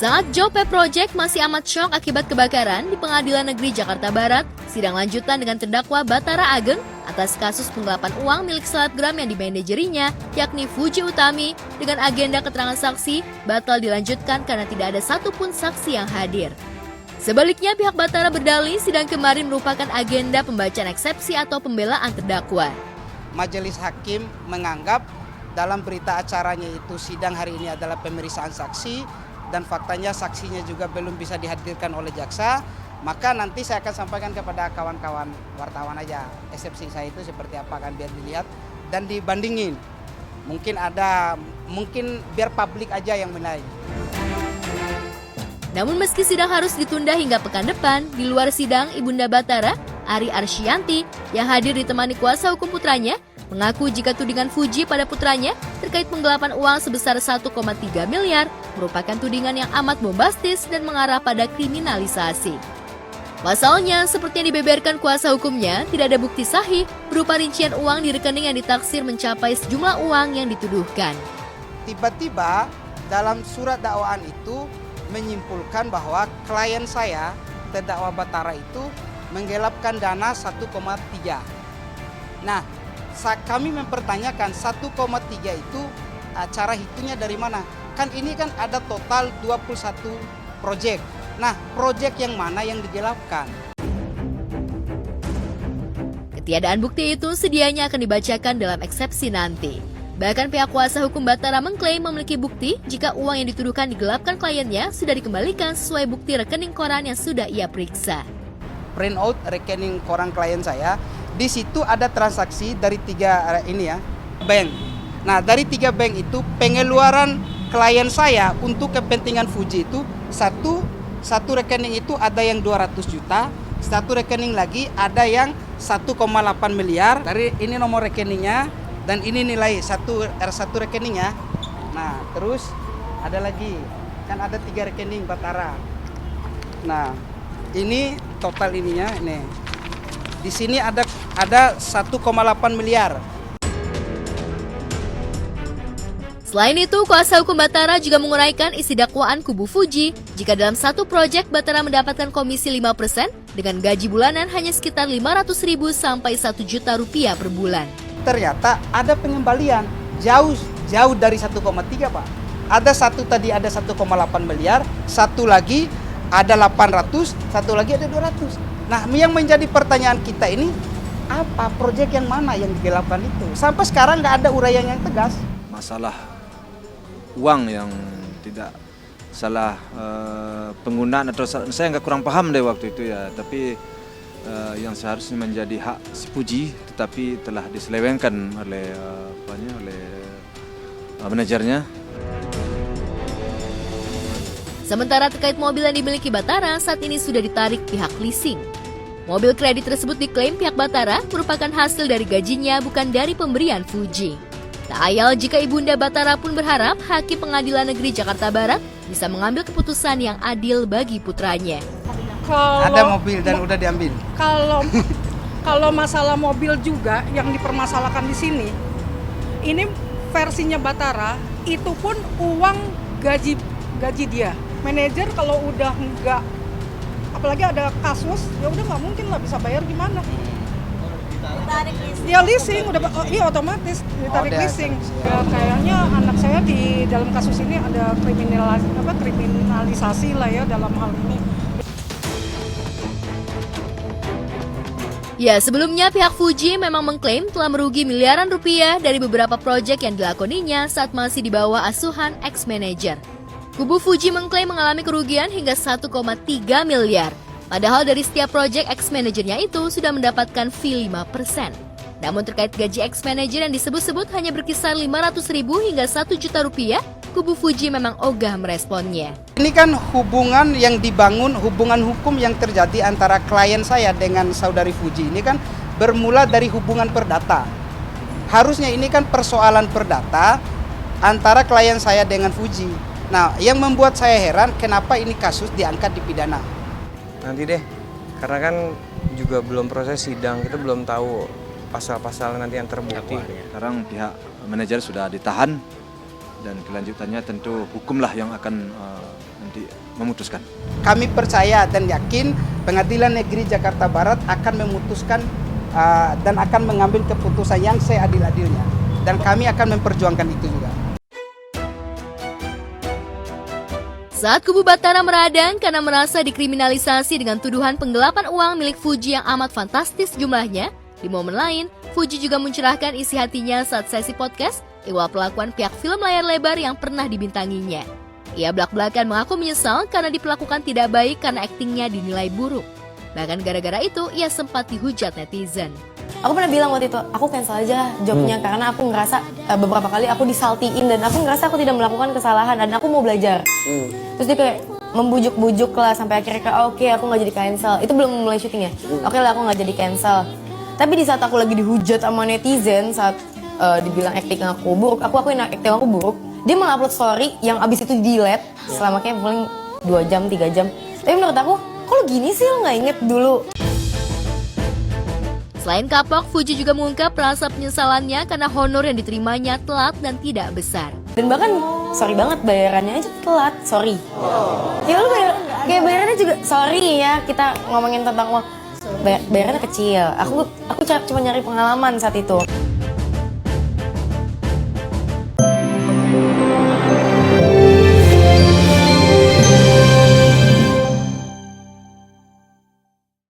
Saat Jope Project masih amat syok akibat kebakaran di Pengadilan Negeri Jakarta Barat, sidang lanjutan dengan terdakwa Bathara Ageng atas kasus penggelapan uang milik selebgram yang dimanajerinya, yakni Fuji Utami, dengan agenda keterangan saksi batal dilanjutkan karena tidak ada satupun saksi yang hadir. Sebaliknya, pihak Bathara berdalih sidang kemarin merupakan agenda pembacaan eksepsi atau pembelaan terdakwa. Majelis Hakim menganggap dalam berita acaranya itu sidang hari ini adalah pemeriksaan saksi dan faktanya saksinya juga belum bisa dihadirkan oleh jaksa, maka nanti saya akan sampaikan kepada kawan-kawan wartawan aja eksepsi saya itu seperti apa, kan biar dilihat dan dibandingin. Mungkin biar publik aja yang menilai. Namun meski sidang harus ditunda hingga pekan depan, di luar sidang Ibunda Bathara, Ari Arsyianti, yang hadir ditemani kuasa hukum putranya, mengaku jika tudingan Fuji pada putranya terkait penggelapan uang sebesar 1,3 miliar merupakan tudingan yang amat bombastis dan mengarah pada kriminalisasi. Pasalnya, seperti yang dibeberkan kuasa hukumnya, tidak ada bukti sahih berupa rincian uang di rekening yang ditaksir mencapai sejumlah uang yang dituduhkan. Tiba-tiba dalam surat dakwaan itu menyimpulkan bahwa klien saya, terdakwa Bathara itu menggelapkan dana 1,3. Nah, kami mempertanyakan 1,3 itu cara hitungnya dari mana? Kan ini kan ada total 21 proyek. Nah, proyek yang mana yang digelapkan? Ketiadaan bukti itu sedianya akan dibacakan dalam eksepsi nanti. Bahkan pihak kuasa hukum Bathara mengklaim memiliki bukti jika uang yang dituduhkan digelapkan kliennya sudah dikembalikan sesuai bukti rekening koran yang sudah ia periksa. Print out rekening koran klien saya, di situ ada transaksi dari 3 bank. Nah, dari 3 bank itu pengeluaran klien saya untuk kepentingan Fuji itu satu rekening itu ada yang 200 juta, satu rekening lagi ada yang 1,8 miliar. Dari ini nomor rekeningnya dan ini nilai satu rekeningnya. Nah, terus ada lagi, kan ada 3 rekening Bathara. Nah, ini total ininya nih. Di sini ada 1,8 miliar. Selain itu, kuasa hukum Bathara juga menguraikan isi dakwaan kubu Fuji jika dalam satu proyek Bathara mendapatkan komisi 5% dengan gaji bulanan hanya sekitar 500.000 sampai 1 juta rupiah per bulan. Ternyata ada pengembalian jauh dari 1,3, Pak. Ada satu tadi ada 1,8 miliar, satu lagi ada 800, satu lagi ada 200. Nah, yang menjadi pertanyaan kita ini, apa proyek yang mana yang digelapkan itu? Sampai sekarang nggak ada uraian yang tegas. Masalah uang yang tidak salah penggunaan atau saya nggak kurang paham deh waktu itu ya, tapi yang seharusnya menjadi hak si Fuji tetapi telah diselewengkan oleh manajernya. Sementara terkait mobil yang dimiliki Bathara saat ini sudah ditarik pihak leasing. Mobil kredit tersebut diklaim pihak Bathara merupakan hasil dari gajinya bukan dari pemberian Fuji. Tak ayal jika Ibunda Bathara pun berharap Hakim Pengadilan Negeri Jakarta Barat bisa mengambil keputusan yang adil bagi putranya. Ada mobil dan udah diambil. Kalau masalah mobil juga yang dipermasalahkan di sini, ini versinya Bathara itu pun uang gaji dia. Manajer kalau udah enggak, apalagi ada kasus, ya udah nggak mungkin lah bisa bayar gimana? Ditarik leasing. Ya leasing udah, iya otomatis ditarik leasing. Ya, kayaknya anak saya di dalam kasus ini ada kriminalisasi lah ya dalam hal ini. Ya, sebelumnya pihak Fuji memang mengklaim telah merugi miliaran rupiah dari beberapa proyek yang dilakoninya saat masih di bawah asuhan ex-manajer. Kubu Fuji mengklaim mengalami kerugian hingga 1,3 miliar. Padahal dari setiap proyek ex-manajernya itu sudah mendapatkan fee 5%. Namun terkait gaji ex-manajer yang disebut-sebut hanya berkisar 500.000 hingga 1 juta rupiah, kubu Fuji memang ogah meresponnya. Ini kan hubungan yang dibangun, hubungan hukum yang terjadi antara klien saya dengan saudari Fuji ini kan bermula dari hubungan perdata. Harusnya ini kan persoalan perdata antara klien saya dengan Fuji. Nah, yang membuat saya heran kenapa ini kasus diangkat di pidana. Nanti deh, karena kan juga belum proses sidang, kita belum tahu pasal-pasal nanti yang terbukti. Sekarang pihak manajer sudah ditahan dan kelanjutannya tentu hukumlah yang akan nanti memutuskan. Kami percaya dan yakin Pengadilan Negeri Jakarta Barat akan memutuskan dan akan mengambil keputusan yang seadil-adilnya. Dan kami akan memperjuangkan itu juga. Saat kubu Batara meradang karena merasa dikriminalisasi dengan tuduhan penggelapan uang milik Fuji yang amat fantastis jumlahnya, di momen lain, Fuji juga mencurahkan isi hatinya saat sesi podcast ihwal pelakuan pihak film layar lebar yang pernah dibintanginya. Ia belak-belakan mengaku menyesal karena diperlakukan tidak baik karena aktingnya dinilai buruk. Bahkan gara-gara itu, ia sempat dihujat netizen. Aku pernah bilang waktu itu, aku cancel aja jobnya karena aku ngerasa beberapa kali aku disaltiin dan aku ngerasa aku tidak melakukan kesalahan dan aku mau belajar. Terus dia kayak membujuk-bujuk lah sampai akhirnya kayak oke, aku nggak jadi cancel. Itu belum mulai syuting ya. Oke lah, aku nggak jadi cancel. Tapi di saat aku lagi dihujat sama netizen saat dibilang acting aku buruk, aku akuin acting aku buruk. Dia mengupload story yang abis itu di-delete selama kayak paling 2 jam, 3 jam. Tapi menurut aku, kok lo gini sih, lo nggak inget dulu? Selain kapok, Fuji juga mengungkap rasa penyesalannya karena honor yang diterimanya telat dan tidak besar. Dan bahkan, sorry banget bayarannya aja telat, sorry. Ya lo kayak bayarannya juga, sorry ya, kita ngomongin tentang uang. Bayarannya kecil, aku cuma nyari pengalaman saat itu.